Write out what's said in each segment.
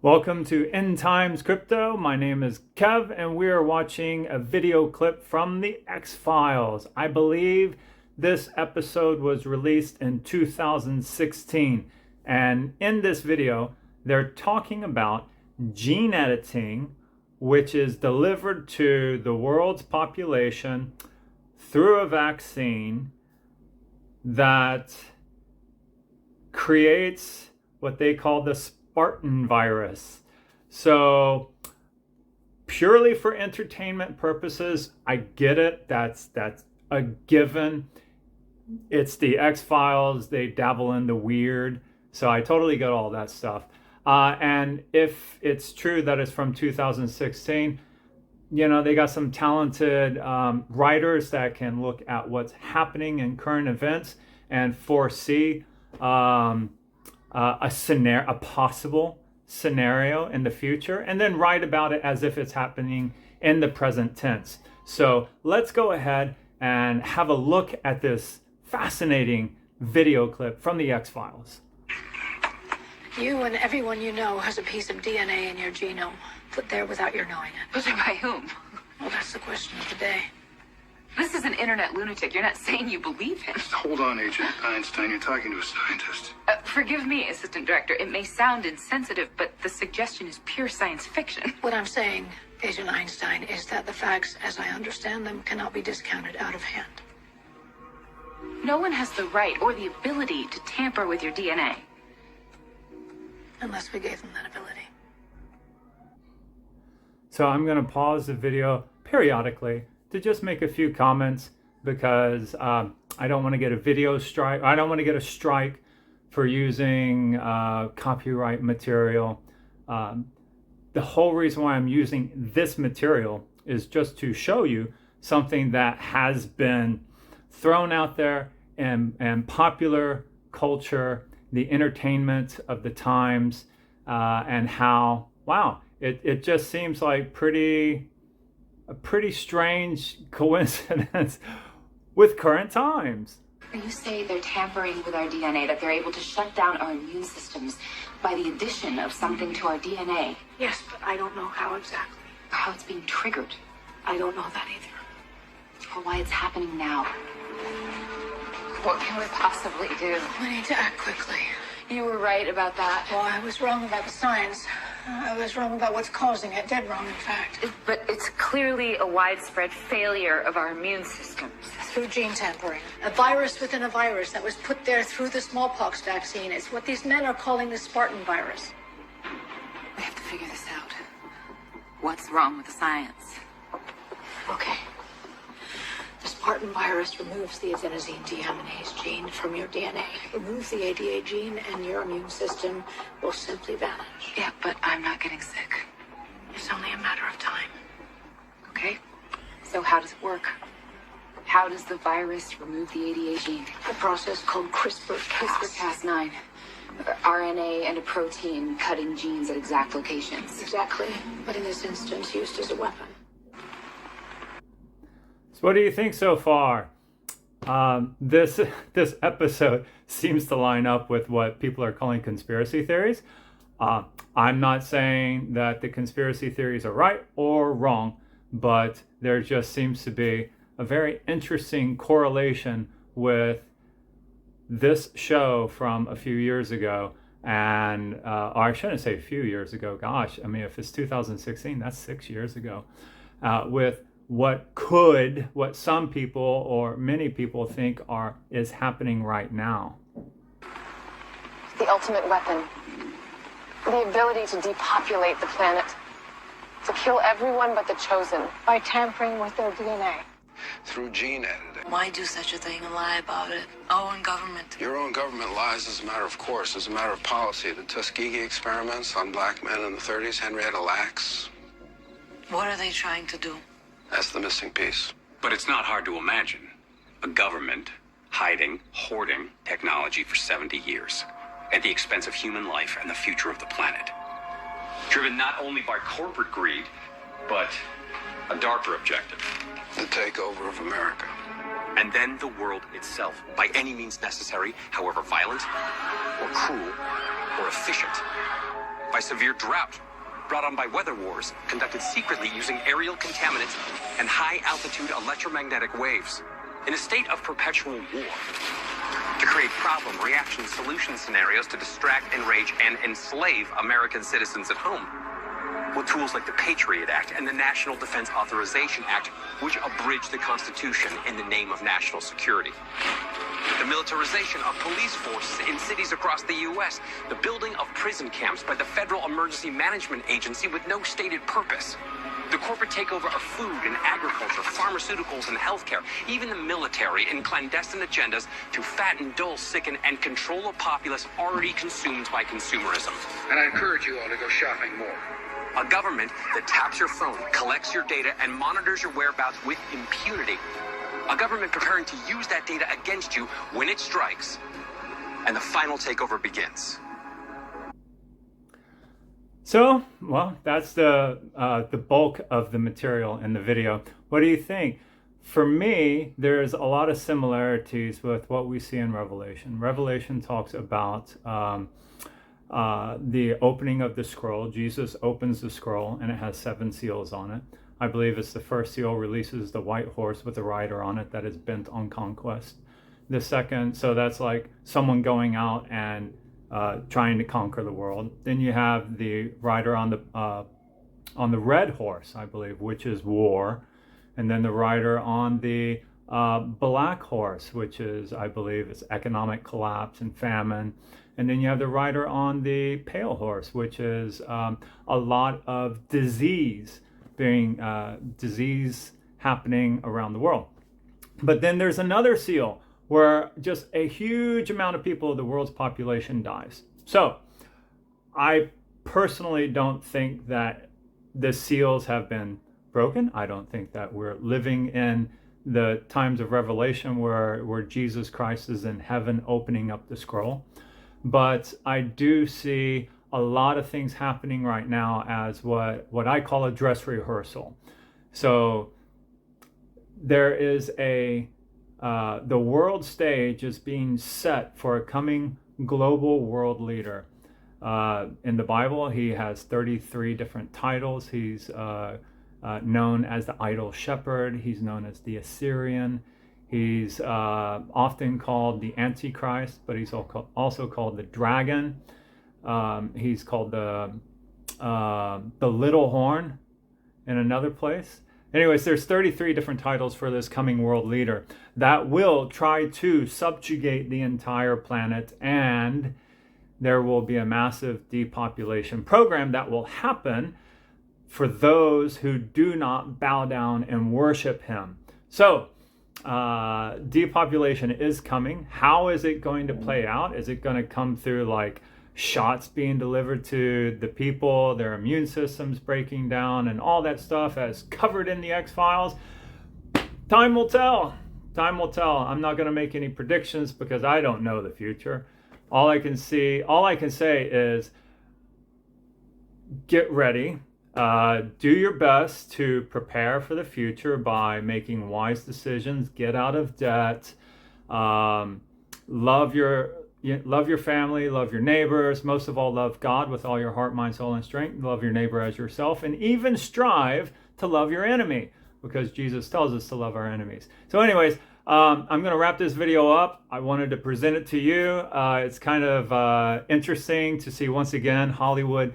Welcome to End Times Crypto. My name is Kev, and we are watching a video clip from the X-Files. I believe this episode was released in 2016. And in this video, they're talking about gene editing, which is delivered to the world's population through a vaccine that creates what they call the Spartan virus. So purely for entertainment purposes, I get it. That's a given. It's the X-Files. They dabble in the weird. So I totally get all that stuff. And if it's true that it's from 2016, you know, they got some talented writers that can look at what's happening in current events and foresee a possible scenario in the future, and then write about it as if it's happening in the present tense. So let's go ahead and have a look at this fascinating video clip from the X-Files. You and everyone you know has a piece of DNA in your genome, put there without your knowing it. Put there by whom? Well, that's the question of the day. This is an internet lunatic. You're not saying you believe him. Hold on, Agent Einstein. You're talking to a scientist. Forgive me, Assistant Director. It may sound insensitive, but the suggestion is pure science fiction. What I'm saying, Agent Einstein, is that the facts, as I understand them, cannot be discounted out of hand. No one has the right or the ability to tamper with your DNA. Unless we gave them that ability. So I'm going to pause the video periodically to just make a few comments because I don't want to get a video strike. I don't want to get a strike for using copyright material. The whole reason why I'm using this material is just to show you something that has been thrown out there and popular culture, the entertainment of the times, and how, wow, it just seems like a pretty strange coincidence with current times. You say they're tampering with our DNA, that they're able to shut down our immune systems by the addition of something to our DNA. Yes, but I don't know how exactly. Or how it's being triggered. I don't know that either. Or why it's happening now. What can we possibly do? We need to act quickly. You were right about that. Well, I was wrong about the science. I was wrong about what's causing it. Dead wrong, in fact. But it's clearly a widespread failure of our immune systems. Through gene tampering. A virus within a virus that was put there through the smallpox vaccine. It's what these men are calling the Spartan virus. We have to figure this out. What's wrong with the science? Okay. The Spartan virus removes the adenosine deaminase gene from your DNA. Removes the ADA gene and your immune system will simply vanish. Yeah, but I'm not getting sick. It's only a matter of time. Okay. So how does it work? How does the virus remove the ADA gene? A process called CRISPR-Cas. CRISPR-Cas9. RNA and a protein cutting genes at exact locations. Exactly. But in this instance, used as a weapon. So what do you think so far? This episode seems to line up with what people are calling conspiracy theories. I'm not saying that the conspiracy theories are right or wrong, but there just seems to be a very interesting correlation with this show from a few years ago. And or I shouldn't say a few years ago. Gosh, I mean, if it's 2016, that's 6 years ago. With what some people or many people think is happening right now. The ultimate weapon. The ability to depopulate the planet. To kill everyone but the chosen. By tampering with their DNA. Through gene editing. Why do such a thing and lie about it? Our own government. Your own government lies as a matter of course, as a matter of policy. The Tuskegee experiments on black men in the 30s, Henrietta Lacks. What are they trying to do? That's the missing piece. But it's not hard to imagine a government hiding, hoarding technology for 70 years at the expense of human life and the future of the planet. Driven not only by corporate greed, but a darker objective. The takeover of America. And then the world itself, by any means necessary, however violent or cruel or efficient, by severe drought, brought on by weather wars, conducted secretly using aerial contaminants and high-altitude electromagnetic waves, in a state of perpetual war, to create problem, reaction, solution scenarios to distract, enrage, and enslave American citizens at home, with tools like the Patriot Act and the National Defense Authorization Act, which abridge the Constitution in the name of national security. The militarization of police forces in cities across the U.S., the building of prison camps by the Federal Emergency Management Agency with no stated purpose, the corporate takeover of food and agriculture, pharmaceuticals and healthcare, even the military in clandestine agendas to fatten, dull, sicken, and control a populace already consumed by consumerism. And I encourage you all to go shopping more. A government that taps your phone, collects your data, and monitors your whereabouts with impunity. A government preparing to use that data against you when it strikes. And the final takeover begins. So, well, that's the bulk of the material in the video. What do you think? For me, there's a lot of similarities with what we see in Revelation. Revelation talks about the opening of the scroll. Jesus opens the scroll and it has 7 seals on it. I believe it's the first seal releases the white horse with a rider on it that is bent on conquest. The second, so that's like someone going out and trying to conquer the world. Then you have the rider on the red horse, I believe, which is war. And then the rider on the black horse, which is, I believe, it's economic collapse and famine. And then you have the rider on the pale horse, which is a lot of disease happening around the world. But then there's another seal where just a huge amount of people of the world's population dies. So I personally don't think that the seals have been broken. I don't think that we're living in the times of Revelation where Jesus Christ is in heaven opening up the scroll. But I do see a lot of things happening right now as what I call a dress rehearsal. So there is the world stage is being set for a coming global world leader. In the Bible, he has 33 different titles. He's known as the idol shepherd. He's known as the Assyrian. He's often called the Antichrist, but he's also called the dragon. He's called the little horn in another place. Anyways, there's 33 different titles for this coming world leader that will try to subjugate the entire planet, and there will be a massive depopulation program that will happen for those who do not bow down and worship him. So, depopulation is coming. How is it going to play out? Is it going to come through like shots being delivered to the people, their immune systems breaking down, and all that stuff as covered in the X-Files? Time will tell. Time will tell. I'm not going to make any predictions because I don't know the future. All I can say is get ready. Do your best to prepare for the future by making wise decisions. Get out of debt. Love your family, love your neighbors, most of all love God with all your heart, mind, soul, and strength. Love your neighbor as yourself, and even strive to love your enemy, because Jesus tells us to love our enemies. So anyways, I'm going to wrap this video up. I wanted to present it to you. It's kind of interesting to see once again Hollywood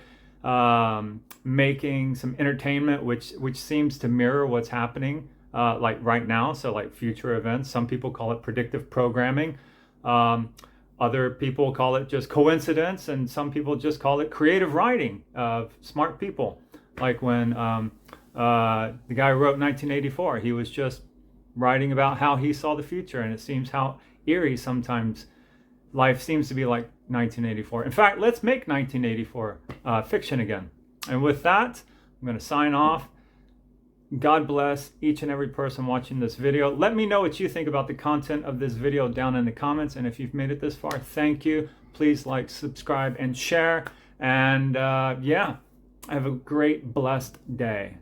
making some entertainment which seems to mirror what's happening like right now, so like future events. Some people call it predictive programming. Other people call it just coincidence, and some people just call it creative writing of smart people. Like when the guy who wrote 1984, he was just writing about how he saw the future, and it seems how eerie sometimes life seems to be like 1984. In fact, let's make 1984 fiction again. And with that, I'm going to sign off. God bless each and every person watching this video. Let me know what you think about the content of this video down in the comments. And if you've made it this far, thank you. Please like, subscribe, and share. And yeah, have a great, blessed day.